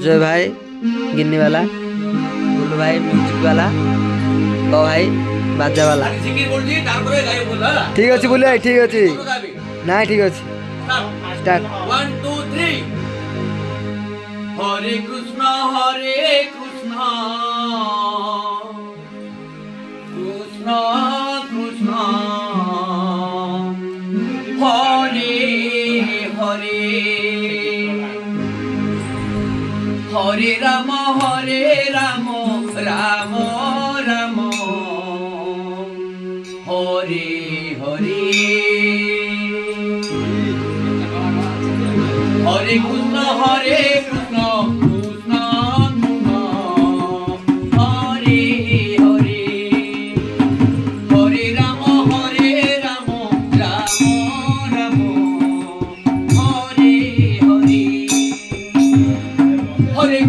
जय भाई गिन्नी वाला, बुल्लू भाई म्यूजिक वाला, तो भाई बाजा वाला। ठीक अच्छे बुल्लू भाई, ठीक अच्छे ना, ठीक अच्छे स्टार्ट 1 2 3 हरे कृष्णा कृष्णा कृष्णा हरे हरे हरे राम राम राम हरे हरे हरे कृष्ण कृष्ण कृष्ण हरे हरे हरे राम राम राम हरे हरे हरे